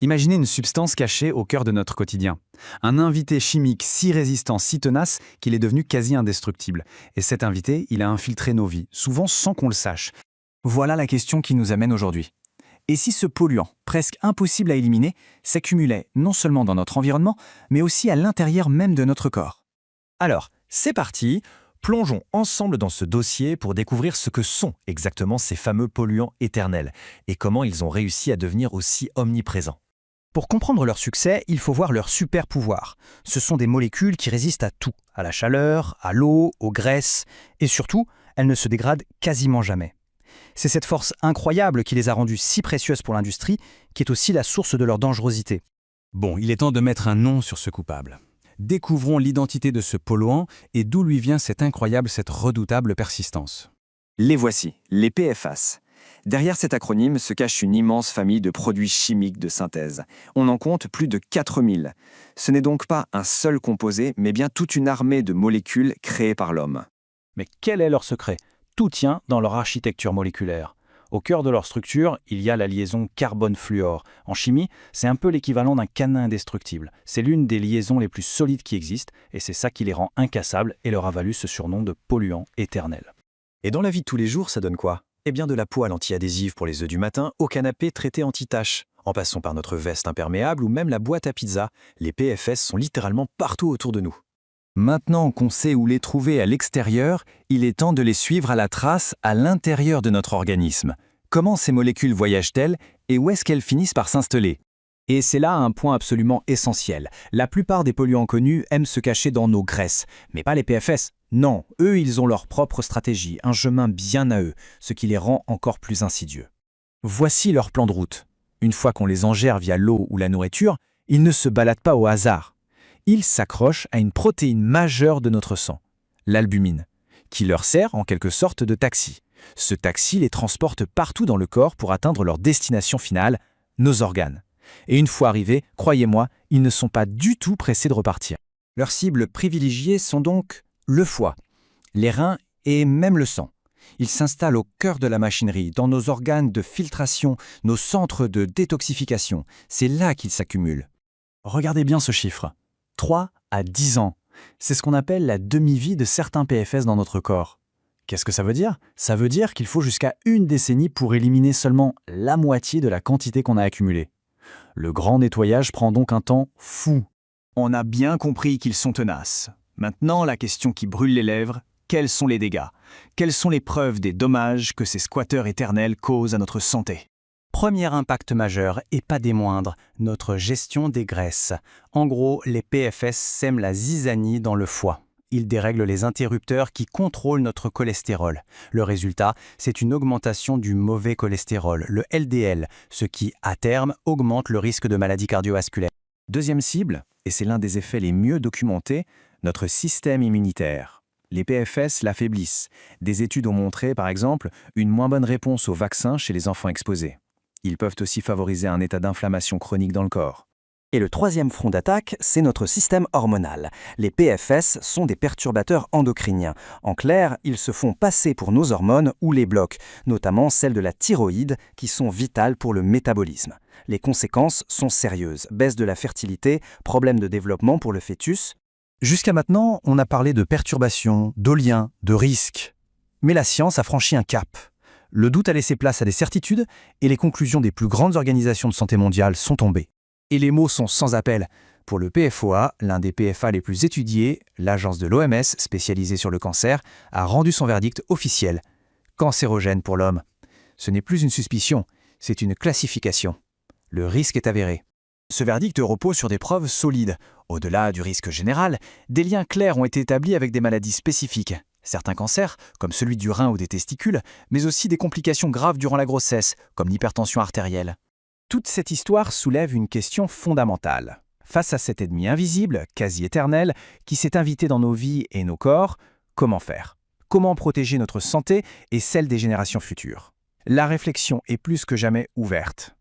Imaginez une substance cachée au cœur de notre quotidien. Un invité chimique si résistant, si tenace, qu'il est devenu quasi indestructible. Et cet invité, il a infiltré nos vies, souvent sans qu'on le sache. Voilà la question qui nous amène aujourd'hui. Et si ce polluant, presque impossible à éliminer, s'accumulait non seulement dans notre environnement, mais aussi à l'intérieur même de notre corps? Alors, c'est parti, plongeons ensemble dans ce dossier pour découvrir ce que sont exactement ces fameux polluants éternels et comment ils ont réussi à devenir aussi omniprésents. Pour comprendre leur succès, il faut voir leur super pouvoir. Ce sont des molécules qui résistent à tout, à la chaleur, à l'eau, aux graisses, et surtout, elles ne se dégradent quasiment jamais. C'est cette force incroyable qui les a rendues si précieuses pour l'industrie, qui est aussi la source de leur dangerosité. Bon, il est temps de mettre un nom sur ce coupable. Découvrons l'identité de ce polluant et d'où lui vient cette incroyable, cette redoutable persistance. Les voici, les PFAS. Derrière cet acronyme se cache une immense famille de produits chimiques de synthèse. On en compte plus de 4000. Ce n'est donc pas un seul composé, mais bien toute une armée de molécules créées par l'homme. Mais quel est leur secret? Tout tient dans leur architecture moléculaire. Au cœur de leur structure, il y a la liaison carbone-fluor. En chimie, c'est un peu l'équivalent d'un canin indestructible. C'est l'une des liaisons les plus solides qui existent, et c'est ça qui les rend incassables et leur a valu ce surnom de polluant éternel. Et dans la vie de tous les jours, ça donne quoi? Eh bien de la poêle anti-adhésive pour les œufs du matin au canapé traité anti-taches. En passant par notre veste imperméable ou même la boîte à pizza, les PFS sont littéralement partout autour de nous. Maintenant qu'on sait où les trouver à l'extérieur, il est temps de les suivre à la trace à l'intérieur de notre organisme. Comment ces molécules voyagent-elles et où est-ce qu'elles finissent par s'installer? Et c'est là un point absolument essentiel. La plupart des polluants connus aiment se cacher dans nos graisses, mais pas les PFS. Non, eux, ils ont leur propre stratégie, un chemin bien à eux, ce qui les rend encore plus insidieux. Voici leur plan de route. Une fois qu'on les ingère via l'eau ou la nourriture, ils ne se baladent pas au hasard. Ils s'accrochent à une protéine majeure de notre sang, l'albumine, qui leur sert en quelque sorte de taxi. Ce taxi les transporte partout dans le corps pour atteindre leur destination finale, nos organes. Et une fois arrivés, croyez-moi, ils ne sont pas du tout pressés de repartir. Leurs cibles privilégiées sont donc le foie, les reins et même le sang. Ils s'installent au cœur de la machinerie, dans nos organes de filtration, nos centres de détoxification. C'est là qu'ils s'accumulent. Regardez bien ce chiffre. 3 à 10 ans. C'est ce qu'on appelle la demi-vie de certains PFS dans notre corps. Qu'est-ce que ça veut dire? Ça veut dire qu'il faut jusqu'à une décennie pour éliminer seulement la moitié de la quantité qu'on a accumulée. Le grand nettoyage prend donc un temps fou. On a bien compris qu'ils sont tenaces. Maintenant, la question qui brûle les lèvres, quels sont les dégâts? Quelles sont les preuves des dommages que ces squatteurs éternels causent à notre santé? Premier impact majeur, et pas des moindres, notre gestion des graisses. En gros, les PFS sèment la zizanie dans le foie. Ils dérèglent les interrupteurs qui contrôlent notre cholestérol. Le résultat, c'est une augmentation du mauvais cholestérol, le LDL, ce qui, à terme, augmente le risque de maladies cardiovasculaires. Deuxième cible, et c'est l'un des effets les mieux documentés, notre système immunitaire. Les PFS l'affaiblissent. Des études ont montré, par exemple, une moins bonne réponse aux vaccins chez les enfants exposés. Ils peuvent aussi favoriser un état d'inflammation chronique dans le corps. Et le troisième front d'attaque, c'est notre système hormonal. Les PFS sont des perturbateurs endocriniens. En clair, ils se font passer pour nos hormones ou les bloquent, notamment celles de la thyroïde, qui sont vitales pour le métabolisme. Les conséquences sont sérieuses. Baisse de la fertilité, problèmes de développement pour le fœtus. Jusqu'à maintenant, on a parlé de perturbations, de liens, de risques. Mais la science a franchi un cap. Le doute a laissé place à des certitudes et les conclusions des plus grandes organisations de santé mondiale sont tombées. Et les mots sont sans appel. Pour le PFOA, l'un des PFA les plus étudiés, l'agence de l'OMS, spécialisée sur le cancer, a rendu son verdict officiel. Cancérogène pour l'homme. Ce n'est plus une suspicion, c'est une classification. Le risque est avéré. Ce verdict repose sur des preuves solides. Au-delà du risque général, des liens clairs ont été établis avec des maladies spécifiques. Certains cancers, comme celui du rein ou des testicules, mais aussi des complications graves durant la grossesse, comme l'hypertension artérielle. Toute cette histoire soulève une question fondamentale. Face à cet ennemi invisible, quasi éternel, qui s'est invité dans nos vies et nos corps, comment faire? Comment protéger notre santé et celle des générations futures? La réflexion est plus que jamais ouverte.